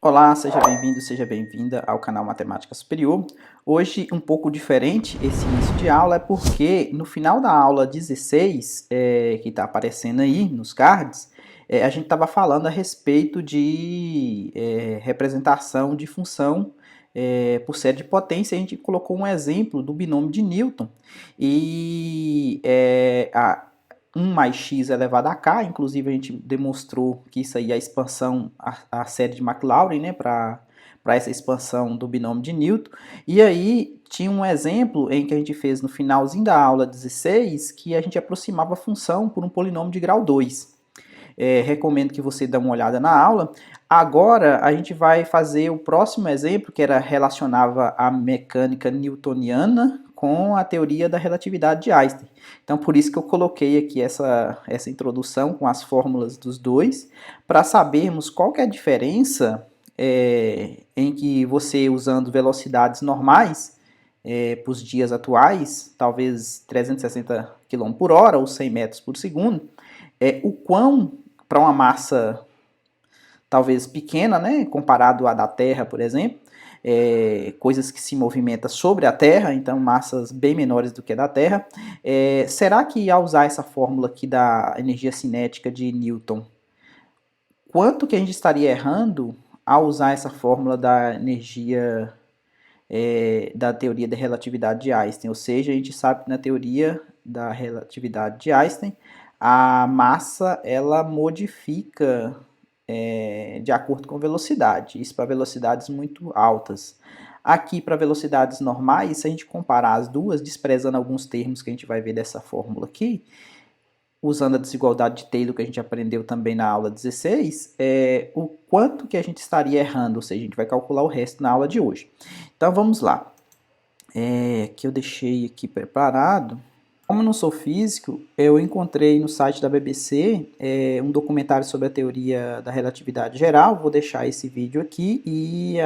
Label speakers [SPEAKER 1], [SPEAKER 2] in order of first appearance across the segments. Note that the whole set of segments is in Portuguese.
[SPEAKER 1] Olá, seja bem-vindo, seja bem-vinda ao canal Matemática Superior. Hoje, um pouco diferente esse início de aula, é porque no final da aula 16, que está aparecendo aí nos cards, a gente estava falando a respeito de representação de função por série de potência. A gente colocou um exemplo do binômio de Newton e 1 mais x elevado a k, inclusive a gente demonstrou que isso aí é a expansão, a série de Maclaurin, né, para essa expansão do binômio de Newton. E aí tinha um exemplo em que a gente fez no finalzinho da aula 16, que a gente aproximava a função por um polinômio de grau 2. Recomendo que você dê uma olhada na aula. Agora a gente vai fazer o próximo exemplo, que relacionava a mecânica newtoniana com a teoria da relatividade de Einstein. Então, por isso que eu coloquei aqui essa introdução com as fórmulas dos dois, para sabermos qual que é a diferença em que você, usando velocidades normais, para os dias atuais, talvez 360 km por hora ou 100 metros por segundo, o quão, para uma massa talvez pequena, né, comparado à da Terra, por exemplo, coisas que se movimentam sobre a Terra, então massas bem menores do que a da Terra, será que ao usar essa fórmula aqui da energia cinética de Newton, quanto que a gente estaria errando ao usar essa fórmula da energia da teoria da relatividade de Einstein? Ou seja, a gente sabe que na teoria da relatividade de Einstein, a massa ela modifica de acordo com velocidade, isso para velocidades muito altas. Aqui, para velocidades normais, se a gente comparar as duas, desprezando alguns termos que a gente vai ver dessa fórmula aqui, usando a desigualdade de Taylor que a gente aprendeu também na aula 16, o quanto que a gente estaria errando, ou seja, a gente vai calcular o resto na aula de hoje. Então vamos lá. Que eu deixei aqui preparado. Como eu não sou físico, eu encontrei no site da BBC um documentário sobre a teoria da relatividade geral. Vou deixar esse vídeo aqui e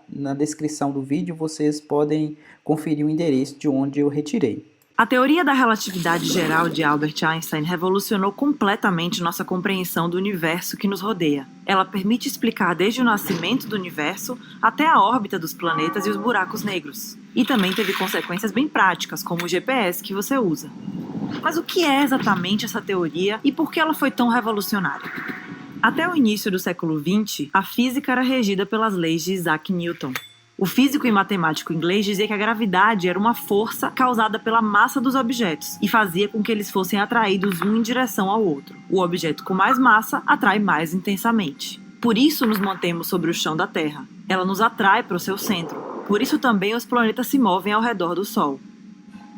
[SPEAKER 1] na descrição do vídeo vocês podem conferir o endereço de onde eu retirei.
[SPEAKER 2] A teoria da relatividade geral de Albert Einstein revolucionou completamente nossa compreensão do universo que nos rodeia. Ela permite explicar desde o nascimento do universo até a órbita dos planetas e os buracos negros. E também teve consequências bem práticas, como o GPS que você usa. Mas o que é exatamente essa teoria e por que ela foi tão revolucionária? Até o início do século XX, a física era regida pelas leis de Isaac Newton. O físico e matemático inglês dizia que a gravidade era uma força causada pela massa dos objetos e fazia com que eles fossem atraídos um em direção ao outro. O objeto com mais massa atrai mais intensamente. Por isso nos mantemos sobre o chão da Terra. Ela nos atrai para o seu centro. Por isso também os planetas se movem ao redor do Sol.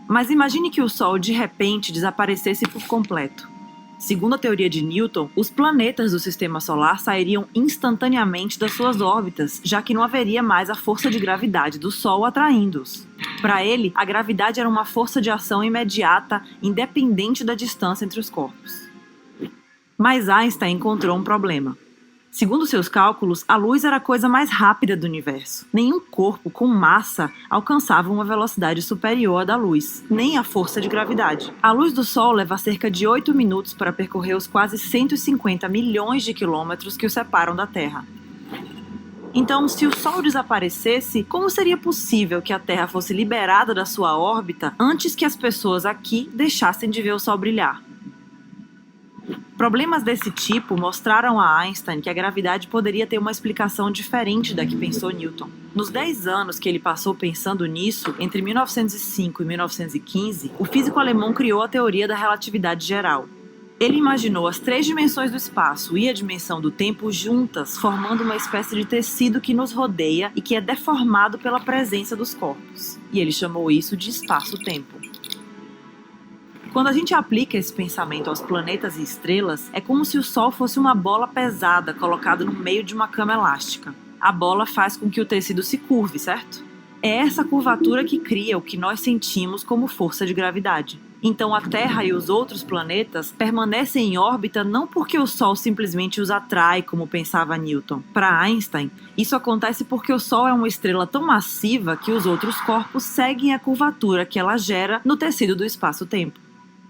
[SPEAKER 2] Mas imagine que o Sol de repente desaparecesse por completo. Segundo a teoria de Newton, os planetas do Sistema Solar sairiam instantaneamente das suas órbitas, já que não haveria mais a força de gravidade do Sol atraindo-os. Para ele, a gravidade era uma força de ação imediata, independente da distância entre os corpos. Mas Einstein encontrou um problema. Segundo seus cálculos, a luz era a coisa mais rápida do universo. Nenhum corpo com massa alcançava uma velocidade superior à da luz, nem a força de gravidade. A luz do Sol leva cerca de 8 minutos para percorrer os quase 150 milhões de quilômetros que o separam da Terra. Então, se o Sol desaparecesse, como seria possível que a Terra fosse liberada da sua órbita antes que as pessoas aqui deixassem de ver o Sol brilhar? Problemas desse tipo mostraram a Einstein que a gravidade poderia ter uma explicação diferente da que pensou Newton. Nos 10 anos que ele passou pensando nisso, entre 1905 e 1915, o físico alemão criou a teoria da relatividade geral. Ele imaginou as 3 dimensões do espaço e a dimensão do tempo juntas, formando uma espécie de tecido que nos rodeia e que é deformado pela presença dos corpos. E ele chamou isso de espaço-tempo. Quando a gente aplica esse pensamento aos planetas e estrelas, é como se o Sol fosse uma bola pesada colocada no meio de uma cama elástica. A bola faz com que o tecido se curve, certo? É essa curvatura que cria o que nós sentimos como força de gravidade. Então a Terra e os outros planetas permanecem em órbita não porque o Sol simplesmente os atrai, como pensava Newton. Para Einstein, isso acontece porque o Sol é uma estrela tão massiva que os outros corpos seguem a curvatura que ela gera no tecido do espaço-tempo.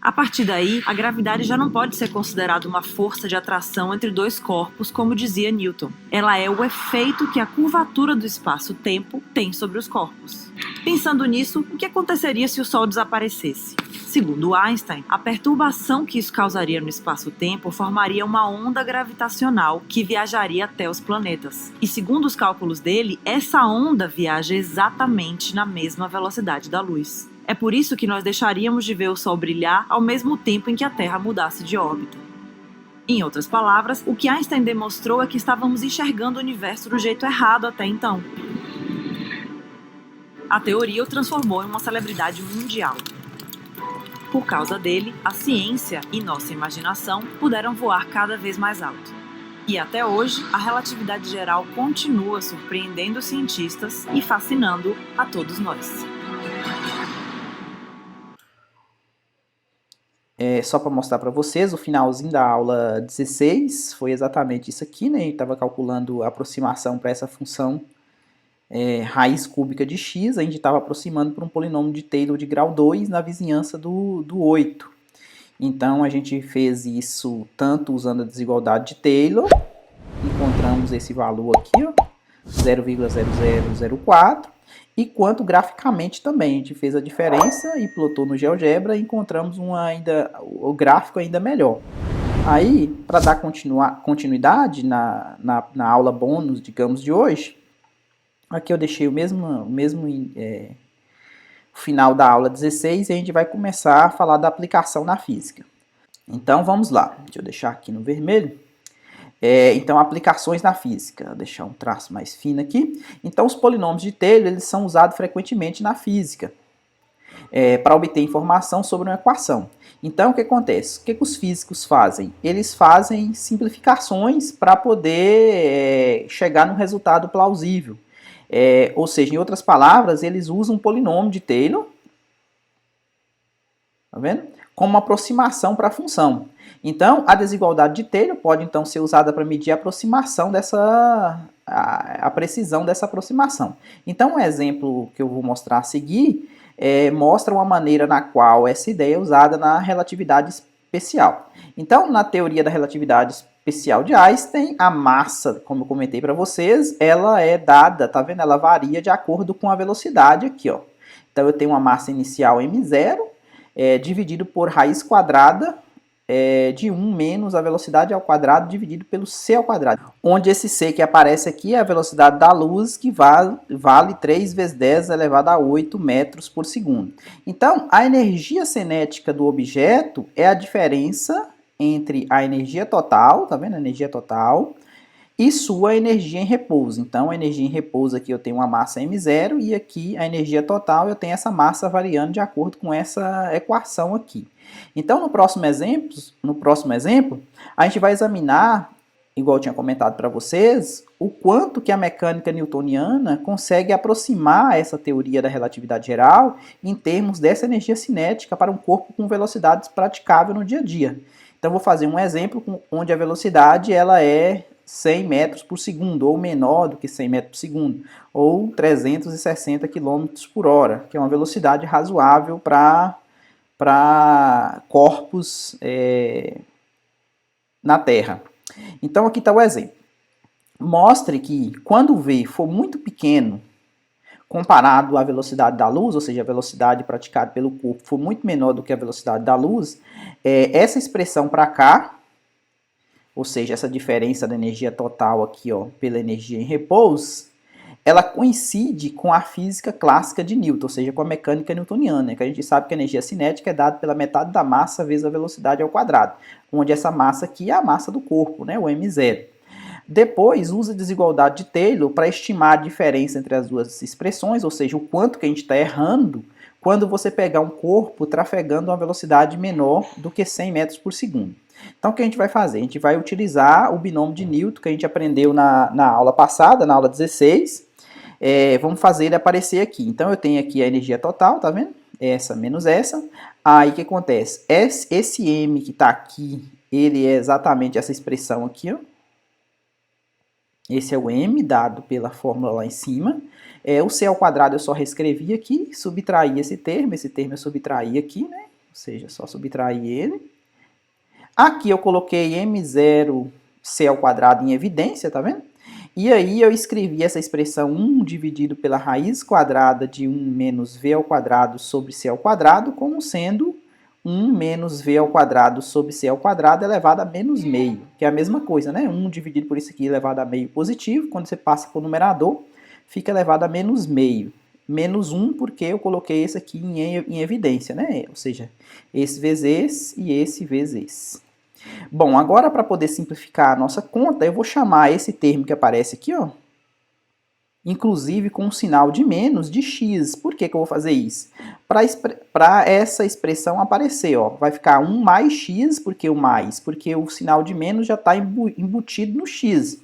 [SPEAKER 2] A partir daí, a gravidade já não pode ser considerada uma força de atração entre dois corpos, como dizia Newton. Ela é o efeito que a curvatura do espaço-tempo tem sobre os corpos. Pensando nisso, o que aconteceria se o Sol desaparecesse? Segundo Einstein, a perturbação que isso causaria no espaço-tempo formaria uma onda gravitacional que viajaria até os planetas. E segundo os cálculos dele, essa onda viaja exatamente na mesma velocidade da luz. É por isso que nós deixaríamos de ver o Sol brilhar ao mesmo tempo em que a Terra mudasse de órbita. Em outras palavras, o que Einstein demonstrou é que estávamos enxergando o universo do jeito errado até então. A teoria o transformou em uma celebridade mundial. Por causa dele, a ciência e nossa imaginação puderam voar cada vez mais alto. E até hoje, a relatividade geral continua surpreendendo os cientistas e fascinando a todos nós.
[SPEAKER 1] Só para mostrar para vocês, o finalzinho da aula 16 foi exatamente isso aqui, né? A gente estava calculando a aproximação para essa função raiz cúbica de x, a gente estava aproximando para um polinômio de Taylor de grau 2 na vizinhança do 8. Então, a gente fez isso tanto usando a desigualdade de Taylor, encontramos esse valor aqui, ó, 0,0004, e quanto graficamente também. A gente fez a diferença e plotou no GeoGebra e encontramos o gráfico ainda melhor. Aí, para dar continuidade na aula bônus, digamos, de hoje, aqui eu deixei o mesmo final da aula 16 e a gente vai começar a falar da aplicação na física. Então, vamos lá. Deixa eu deixar aqui no vermelho. Então, aplicações na física. Vou deixar um traço mais fino aqui. Então, os polinômios de Taylor eles são usados frequentemente na física para obter informação sobre uma equação. Então, o que acontece? O que os físicos fazem? Eles fazem simplificações para poder chegar num resultado plausível. Ou seja, em outras palavras, eles usam um polinômio de Taylor, tá vendo? Como uma aproximação para a função. Então, a desigualdade de Taylor pode então ser usada para medir a aproximação a precisão dessa aproximação. Então, um exemplo que eu vou mostrar a seguir mostra uma maneira na qual essa ideia é usada na relatividade especial. Então, na teoria da relatividade especial de Einstein, a massa, como eu comentei para vocês, ela é dada, tá vendo? Ela varia de acordo com a velocidade aqui, ó. Então, eu tenho uma massa inicial m0, dividido por raiz quadrada de 1 menos a velocidade ao quadrado dividido pelo c ao quadrado. Onde esse c que aparece aqui é a velocidade da luz, que vale 3 vezes 10 elevado a 8 metros por segundo. Então, a energia cinética do objeto é a diferença entre a energia total, tá vendo? A energia total e sua energia em repouso. Então, a energia em repouso aqui eu tenho uma massa m0 e aqui a energia total eu tenho essa massa variando de acordo com essa equação aqui. Então, no próximo exemplo, a gente vai examinar, igual eu tinha comentado para vocês, o quanto que a mecânica newtoniana consegue aproximar essa teoria da relatividade geral em termos dessa energia cinética para um corpo com velocidades praticável no dia a dia. Então, vou fazer um exemplo onde a velocidade ela é 100 metros por segundo, ou menor do que 100 metros por segundo, ou 360 km por hora, que é uma velocidade razoável para corpos na Terra. Então, aqui está o exemplo. Mostre que quando o V for muito pequeno, comparado à velocidade da luz, ou seja, a velocidade praticada pelo corpo for muito menor do que a velocidade da luz, essa expressão para cá, ou seja, essa diferença da energia total aqui, ó, pela energia em repouso, ela coincide com a física clássica de Newton, ou seja, com a mecânica newtoniana, que a gente sabe que a energia cinética é dada pela metade da massa vezes a velocidade ao quadrado, onde essa massa aqui é a massa do corpo, né, o m0. Depois, usa a desigualdade de Taylor para estimar a diferença entre as duas expressões, ou seja, o quanto que a gente está errando quando você pegar um corpo trafegando a uma velocidade menor do que 100 metros por segundo. Então, o que a gente vai fazer? A gente vai utilizar o binômio de Newton que a gente aprendeu na aula passada, na aula 16. Vamos fazer ele aparecer aqui. Então, eu tenho aqui a energia total, tá vendo? Essa menos essa. Aí, o que acontece? Esse M que está aqui, ele é exatamente essa expressão aqui, ó. Esse é o M, dado pela fórmula lá em cima. O C ao quadrado eu só reescrevi aqui, subtraí esse termo eu subtraí aqui, né? ou seja, só subtrair ele. Aqui eu coloquei m0c ao quadrado em evidência, tá vendo? E aí eu escrevi essa expressão 1 dividido pela raiz quadrada de 1 menos v ao quadrado sobre c ao quadrado como sendo 1 menos v ao quadrado sobre c ao quadrado elevado a menos meio, que é a mesma coisa, né? 1 dividido por isso aqui elevado a meio positivo, quando você passa para o numerador, fica elevado a menos meio. Menos 1 porque eu coloquei esse aqui em evidência, né? Ou seja, esse vezes esse e esse vezes esse. Bom, agora para poder simplificar a nossa conta, eu vou chamar esse termo que aparece aqui, ó, inclusive com um sinal de menos de x. Por que que eu vou fazer isso? Para essa expressão aparecer, ó, vai ficar 1 mais x, por que o mais? Porque o sinal de menos já está embutido no x.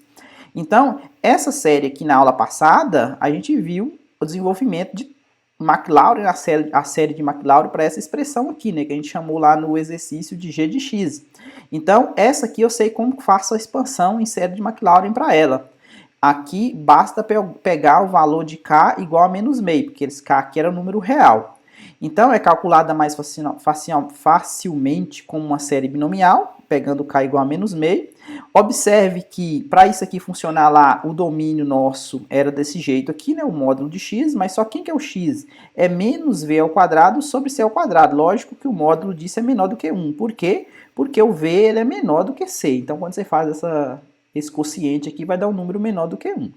[SPEAKER 1] Então, essa série aqui na aula passada, a gente viu o desenvolvimento de Maclaurin, a série de Maclaurin para essa expressão aqui, né, que a gente chamou lá no exercício de g de x. Então, essa aqui eu sei como faço a expansão em série de Maclaurin para ela. Aqui basta pegar o valor de k igual a menos meio, porque esse k aqui era o número real. Então, é calculada mais facilmente como uma série binomial, pegando k igual a menos meio. Observe que, para isso aqui funcionar lá, o domínio nosso era desse jeito aqui, né, o módulo de x, mas só quem que é o x? É menos v ao quadrado sobre c ao quadrado. Lógico que o módulo disso é menor do que 1. Por quê? Porque o v ele é menor do que c. Então, quando você faz esse quociente aqui, vai dar um número menor do que 1.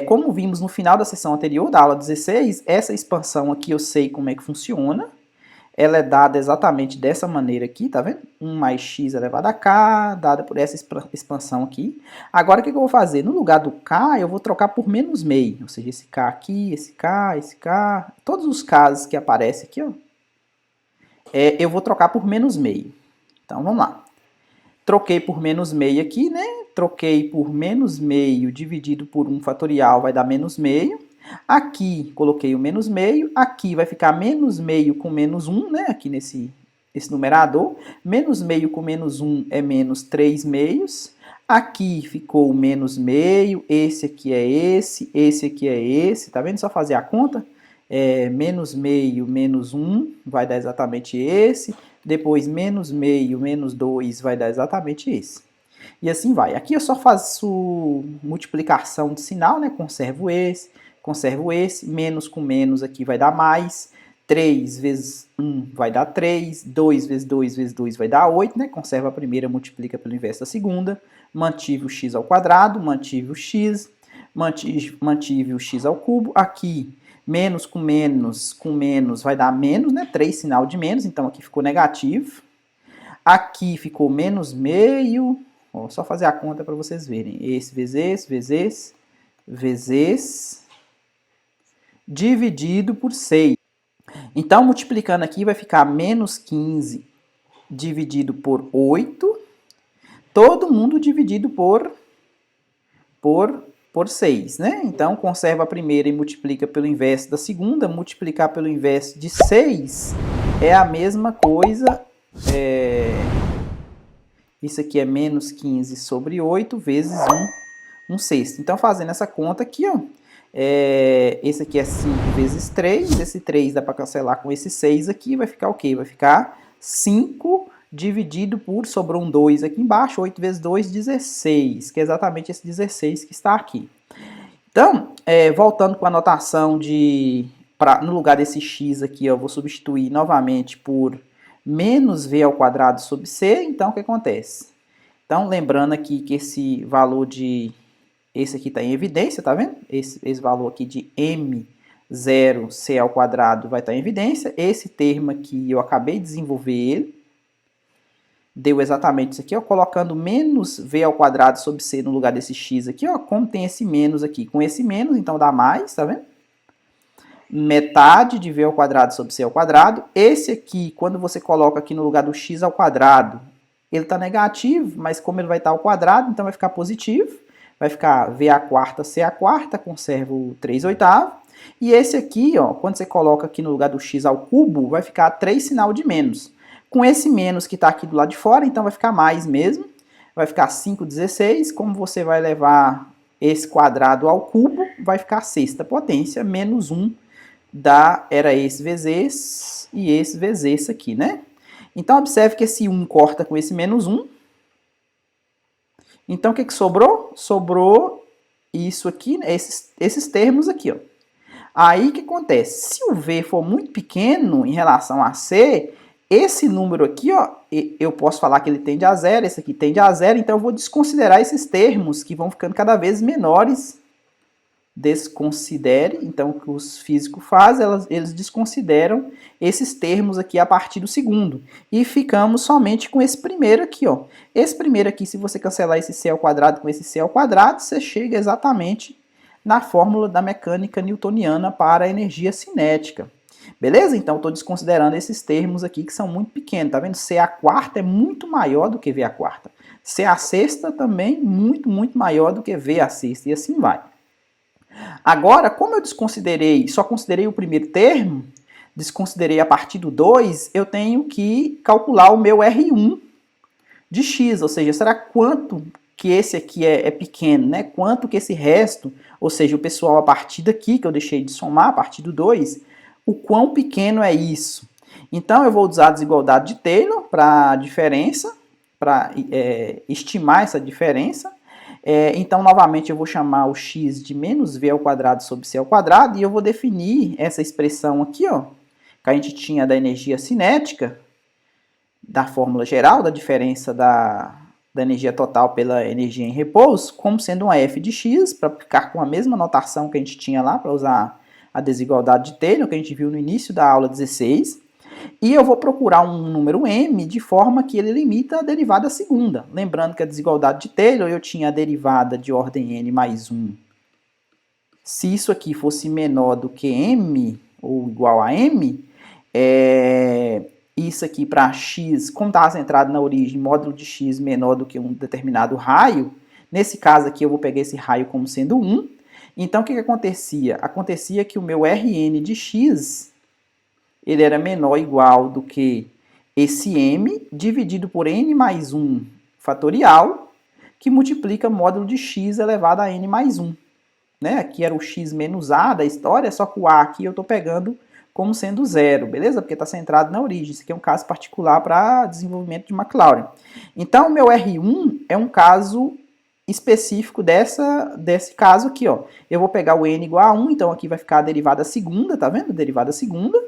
[SPEAKER 1] Como vimos no final da sessão anterior, da aula 16, essa expansão aqui eu sei como é que funciona. Ela é dada exatamente dessa maneira aqui, tá vendo? 1 mais x elevado a k, dada por essa expansão aqui. Agora, o que eu vou fazer? No lugar do k, eu vou trocar por menos meio. Ou seja, esse k aqui, esse k, todos os k's que aparecem aqui, ó, eu vou trocar por menos meio. Então, vamos lá. Troquei por menos meio aqui, né? Troquei por menos meio dividido por 1 fatorial vai dar menos meio. Aqui coloquei o menos meio, aqui vai ficar menos meio com menos 1, né? Aqui nesse numerador. Menos meio com menos 1 é menos 3 meios. Aqui ficou menos meio, esse aqui é esse aqui é esse, tá vendo? Só fazer a conta. Menos meio, menos 1 vai dar exatamente esse. Depois menos meio, menos 2 vai dar exatamente esse. E assim vai. Aqui eu só faço multiplicação de sinal, né? Conservo esse, menos com menos aqui vai dar mais, 3 vezes 1 vai dar 3, 2 vezes 2 vezes 2 vai dar 8, né? Conserva a primeira, multiplica pelo inverso da segunda, mantive o x ao quadrado, mantive o x, mantive o x ao cubo, aqui menos com menos vai dar menos, né? 3 sinal de menos, então aqui ficou negativo, aqui ficou menos meio, ó, só fazer a conta para vocês verem, esse vezes esse, vezes esse, vezes esse, dividido por 6. Então, multiplicando aqui, vai ficar menos 15 dividido por 8, todo mundo dividido por 6, né? Então, conserva a primeira e multiplica pelo inverso da segunda. Multiplicar pelo inverso de 6 é a mesma coisa. Isso aqui é menos 15 sobre 8 vezes 1 sexto. Então, fazendo essa conta aqui, ó, esse aqui é 5 vezes 3, esse 3 dá para cancelar com esse 6 aqui, vai ficar o quê? Vai ficar 5 dividido por, sobrou um 2 aqui embaixo, 8 vezes 2, 16, que é exatamente esse 16 que está aqui. Então, voltando com a notação no lugar desse x aqui, eu vou substituir novamente por menos v ao quadrado sobre c, então o que acontece? Então, lembrando aqui que esse valor esse aqui está em evidência, tá vendo? Esse valor aqui de m0c ao quadrado vai estar em evidência. Esse termo aqui, eu acabei de desenvolver ele. Deu exatamente isso aqui, ó, colocando menos v ao quadrado sobre c no lugar desse x aqui, ó. Como tem esse menos aqui, com esse menos, então dá mais, tá vendo? Metade de v ao quadrado sobre c ao quadrado. Esse aqui, quando você coloca aqui no lugar do x ao quadrado, ele está negativo, mas como ele vai estar ao quadrado, então vai ficar positivo. Vai ficar v a quarta, c a quarta, conserva o 3 oitavos. E esse aqui, ó, quando você coloca aqui no lugar do x ao cubo, vai ficar 3 sinal de menos. Com esse menos que está aqui do lado de fora, então vai ficar mais mesmo. Vai ficar 5,16. Como você vai levar esse quadrado ao cubo, vai ficar a sexta potência, menos 1 era esse vezes esse e esse vezes esse aqui, né? Então, observe que esse 1 corta com esse menos 1. Então, o que sobrou? Sobrou isso aqui, né? esses termos aqui, ó. Aí, o que acontece? Se o V for muito pequeno em relação a C, esse número aqui, ó, eu posso falar que ele tende a zero, esse aqui tende a zero, então eu vou desconsiderar esses termos que vão ficando cada vez menores. Desconsidere, então o que os físicos fazem, eles desconsideram esses termos aqui a partir do segundo. E ficamos somente com esse primeiro aqui, ó. Esse primeiro aqui, se você cancelar esse C ao quadrado com esse C ao quadrado, você chega exatamente na fórmula da mecânica newtoniana para a energia cinética. Beleza? Então, estou desconsiderando esses termos aqui que são muito pequenos. Tá vendo? C a quarta é muito maior do que V a quarta. C a sexta também muito, muito maior do que V a sexta. E assim vai. Agora, como eu só considerei o primeiro termo, desconsiderei a partir do 2, eu tenho que calcular o meu R1 de x, ou seja, será quanto que esse aqui é pequeno, né? Quanto que esse resto, ou seja, o pessoal a partir daqui, que eu deixei de somar, a partir do 2, o quão pequeno é isso? Então, eu vou usar a desigualdade de Taylor para a diferença, para estimar essa diferença. Então, novamente, eu vou chamar o x de menos v ao quadrado sobre c ao quadrado, e eu vou definir essa expressão aqui, ó, que a gente tinha da energia cinética, da fórmula geral, da diferença da energia total pela energia em repouso, como sendo uma f de x, para ficar com a mesma notação que a gente tinha lá, para usar a desigualdade de Taylor, que a gente viu no início da aula 16. E eu vou procurar um número m de forma que ele limita a derivada segunda. Lembrando que a desigualdade de Taylor, eu tinha a derivada de ordem n mais 1. Se isso aqui fosse menor do que m, ou igual a m, isso aqui para x, como estava centrado na origem, módulo de x menor do que um determinado raio, nesse caso aqui eu vou pegar esse raio como sendo 1. Então, o que acontecia? Acontecia que o meu Rn de x, ele era menor ou igual do que esse m dividido por n mais 1 fatorial, que multiplica módulo de x elevado a n mais 1. Né? Aqui era o x menos a da história, só que o a aqui eu estou pegando como sendo zero, beleza? Porque está centrado na origem. Isso aqui é um caso particular para desenvolvimento de Maclaurin. Então, o meu R1 é um caso específico desse caso aqui, ó. Eu vou pegar o n igual a 1, então aqui vai ficar a derivada segunda, tá vendo? Derivada segunda.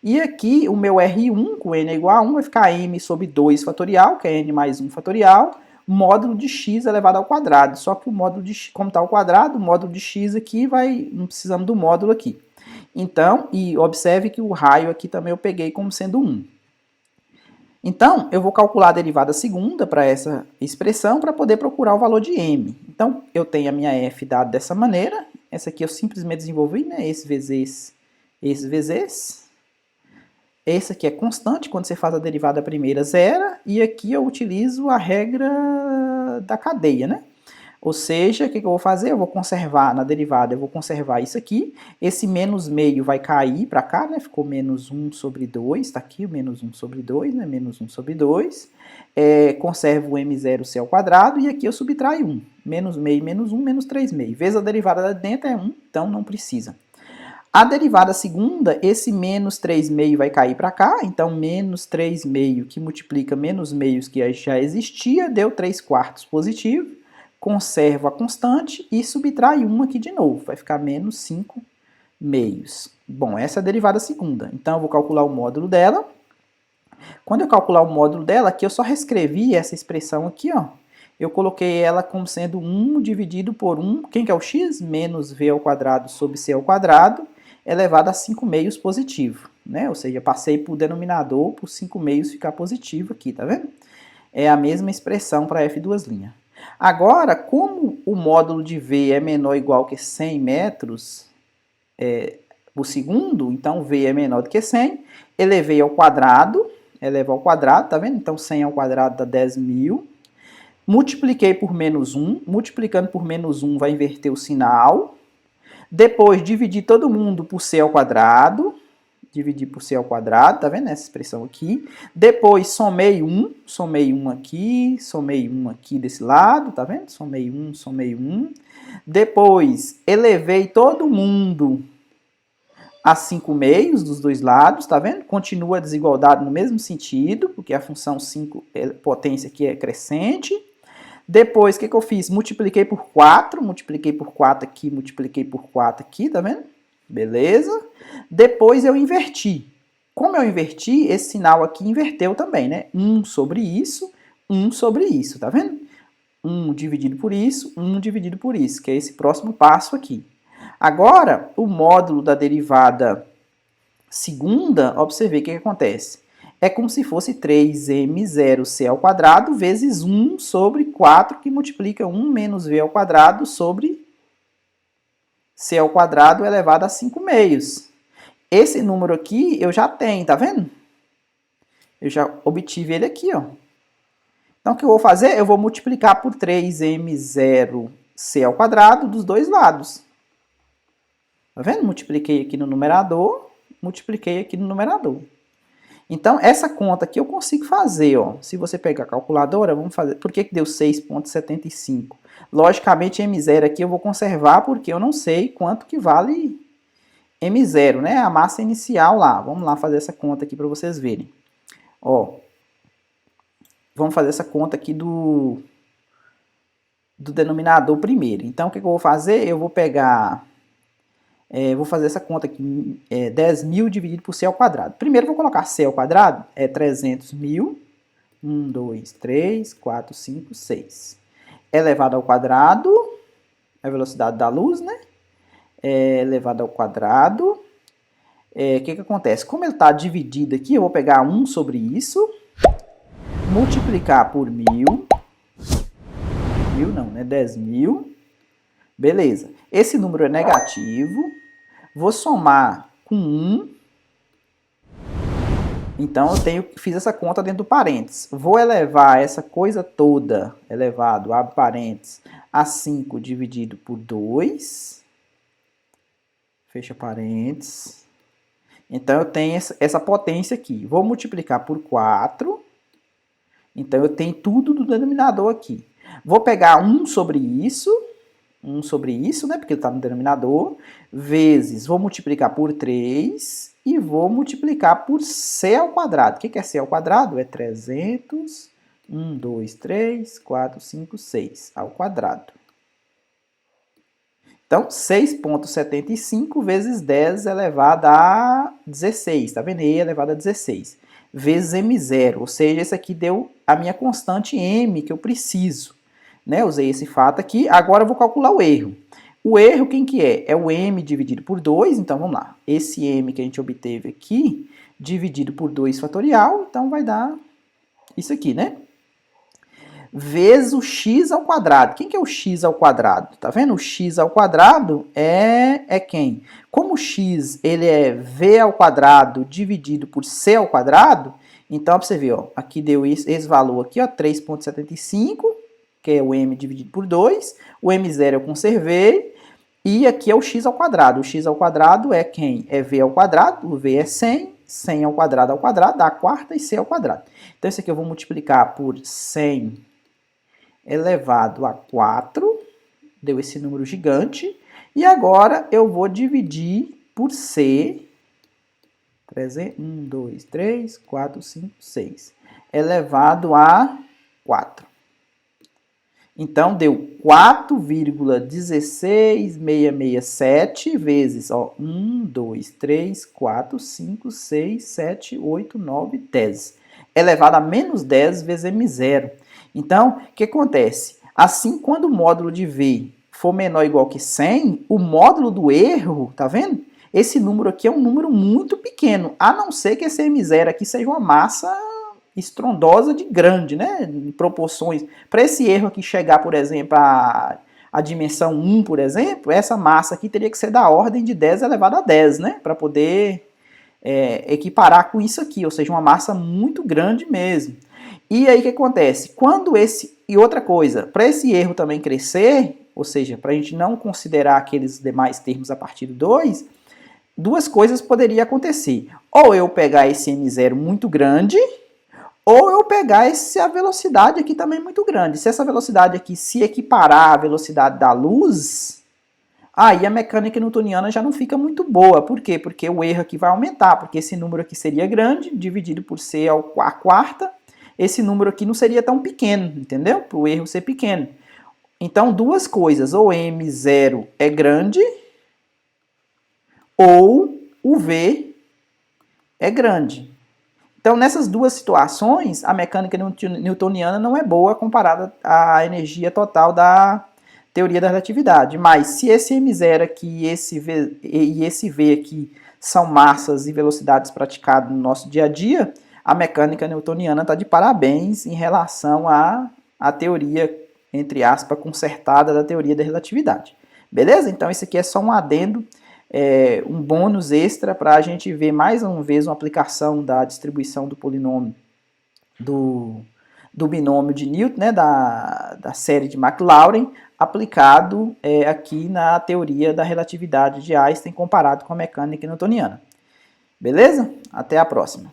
[SPEAKER 1] E aqui o meu R1 com n é igual a 1 vai ficar m sobre 2 fatorial, que é n mais 1 fatorial, módulo de x elevado ao quadrado. Só que o módulo de x, como está ao quadrado, o módulo de x aqui não precisamos do módulo aqui. Então, e observe que o raio aqui também eu peguei como sendo 1. Então, eu vou calcular a derivada segunda para essa expressão para poder procurar o valor de m. Então, eu tenho a minha f dada dessa maneira. Essa aqui eu simplesmente desenvolvi, né? Esse vezes esse vezes esse. Esse aqui é constante, quando você faz a derivada primeira, zero. E aqui eu utilizo a regra da cadeia, né? Ou seja, o que eu vou fazer? Eu vou conservar na derivada, eu vou conservar isso aqui. Esse menos meio vai cair para cá, né? Ficou menos 1 sobre 2, tá aqui o menos 1 sobre 2, né? Menos 1 sobre 2. Conservo o m0c ao quadrado e aqui eu subtraio 1. Menos meio, menos 1, menos 3 meio. Vezes a derivada lá dentro é 1, então não precisa. A derivada segunda, esse menos 3 meio vai cair para cá, então menos 3 meio que multiplica menos meios que já existia, deu 3 quartos positivo. Conservo a constante e subtrai 1 aqui de novo, vai ficar menos 5 meios. Bom, essa é a derivada segunda, então eu vou calcular o módulo dela. Quando eu calcular o módulo dela, aqui eu só reescrevi essa expressão aqui, ó. Eu coloquei ela como sendo 1 dividido por 1, quem que é o x? Menos v ao quadrado sobre c ao quadrado, elevado a 5 meios positivo, né? Ou seja, passei para o denominador, por 5 meios ficar positivo aqui, tá vendo? É a mesma expressão para f duas linhas. Agora, como o módulo de V é menor ou igual que 100 metros por segundo, então V é menor do que 100, elevei ao quadrado, tá vendo? Então 100 ao quadrado dá 10.000. Multipliquei por menos 1, multiplicando por menos 1 vai inverter o sinal. Depois dividi todo mundo por c ao quadrado, dividir por c ao quadrado, tá vendo essa expressão aqui? Depois somei 1 aqui, somei 1 aqui desse lado, tá vendo? Somei 1, somei 1. Depois elevei todo mundo a 5 meios dos dois lados, tá vendo? Continua a desigualdade no mesmo sentido, porque a função 5, potência aqui é crescente. Depois, o que eu fiz? Multipliquei por 4 aqui, multipliquei por 4 aqui, tá vendo? Beleza? Depois eu inverti. Como eu inverti, esse sinal aqui inverteu também, né? 1 sobre isso, tá vendo? 1 dividido por isso, 1 dividido por isso, que é esse próximo passo aqui. Agora, o módulo da derivada segunda, observei o que acontece. É como se fosse 3m0c ao quadrado vezes 1 sobre 4, que multiplica 1 menos v ao quadrado sobre c ao quadrado elevado a 5 meios. Esse número aqui eu já tenho, tá vendo? Eu já obtive ele aqui, ó. Então, o que eu vou fazer? Eu vou multiplicar por 3m0c ao quadrado dos dois lados. Tá vendo? Multipliquei aqui no numerador, multipliquei aqui no numerador. Então, essa conta aqui eu consigo fazer, ó. Se você pegar a calculadora, vamos fazer. Por que deu 6,75? Logicamente, M0 aqui eu vou conservar porque eu não sei quanto que vale M0, né? A massa inicial lá. Vamos lá fazer essa conta aqui para vocês verem. Ó, vamos fazer essa conta aqui do denominador primeiro. Então, o que eu vou fazer? Eu vou pegar... vou fazer essa conta aqui, 10.000 dividido por c ao quadrado. Primeiro, vou colocar c ao quadrado, é 300.000, 1, 2, 3, 4, 5, 6. Elevado ao quadrado, a velocidade da luz, né? Elevado ao quadrado. O que acontece? Como ele está dividido aqui, eu vou pegar 1 sobre isso, multiplicar por 1.000, 1.000 não, né? 10.000. Beleza. Esse número é negativo. Vou somar com 1. Então, fiz essa conta dentro do parênteses. Vou elevar essa coisa toda, elevado, abre parênteses, a 5 dividido por 2. Fecha parênteses. Então, eu tenho essa potência aqui. Vou multiplicar por 4. Então, eu tenho tudo do denominador aqui. Vou pegar 1 sobre isso. 1 sobre isso, né? Porque ele está no denominador. Vezes, vou multiplicar por 3 e vou multiplicar por c ao quadrado. O que é c ao quadrado? É 300, 1, 2, 3, 4, 5, 6 ao quadrado. Então, 6,75 vezes 10 elevado a 16. Tá vendo? E elevado a 16. Vezes m0. Ou seja, esse aqui deu a minha constante m que eu preciso. Né? Usei esse fato aqui. Agora eu vou calcular o erro. O erro, quem que é? É o m dividido por 2. Então, vamos lá. Esse m que a gente obteve aqui, dividido por 2 fatorial. Então, vai dar isso aqui, né? Vezes o x ao quadrado. Quem que é o x ao quadrado? Tá vendo? O x ao quadrado é quem? Como o x ele é v ao quadrado dividido por c ao quadrado, então, para você ver, ó, aqui deu esse valor aqui, ó, 3,75, que é o m dividido por 2. O m0 eu conservei. E aqui é o x ao quadrado. O x ao quadrado é quem? É v ao quadrado. O v é 100. 100 ao quadrado dá a quarta e c ao quadrado. Então, isso aqui eu vou multiplicar por 100 elevado a 4, deu esse número gigante, e agora eu vou dividir por c, 1, 2, 3, 4, 5, 6, elevado a 4. Então, deu 4,16667 vezes, ó, 1, 2, 3, 4, 5, 6, 7, 8, 9, 10. Elevado a menos 10 vezes m0. Então, o que acontece? Assim, quando o módulo de V for menor ou igual que 100, o módulo do erro, tá vendo? Esse número aqui é um número muito pequeno, a não ser que esse M0 aqui seja uma massa estrondosa de grande, né? Em proporções. Para esse erro aqui chegar, por exemplo, a dimensão 1, por exemplo, essa massa aqui teria que ser da ordem de 10 elevado a 10, né? Para poder equiparar com isso aqui, ou seja, uma massa muito grande mesmo. E aí o que acontece? Quando e outra coisa, para esse erro também crescer, ou seja, para a gente não considerar aqueles demais termos a partir do 2, duas coisas poderiam acontecer. Ou eu pegar esse M0 muito grande, ou eu pegar a velocidade aqui também muito grande. Se essa velocidade aqui se equiparar à velocidade da luz, Aí a mecânica newtoniana já não fica muito boa. Por quê? Porque o erro aqui vai aumentar, porque esse número aqui seria grande, dividido por c à quarta, esse número aqui não seria tão pequeno, entendeu? Para o erro ser pequeno. Então, duas coisas, ou m0 é grande, ou o v é grande. Então, nessas duas situações, a mecânica newtoniana não é boa comparada à energia total da teoria da relatividade. Mas, se esse m0 aqui e esse v aqui são massas e velocidades praticadas no nosso dia a dia, a mecânica newtoniana está de parabéns em relação à teoria, entre aspas, consertada da teoria da relatividade. Beleza? Então, esse aqui é só um adendo, um bônus extra para a gente ver mais uma vez uma aplicação da distribuição do polinômio do binômio de Newton, né, da série de Maclaurin, aplicado aqui na teoria da relatividade de Einstein comparado com a mecânica newtoniana. Beleza? Até a próxima.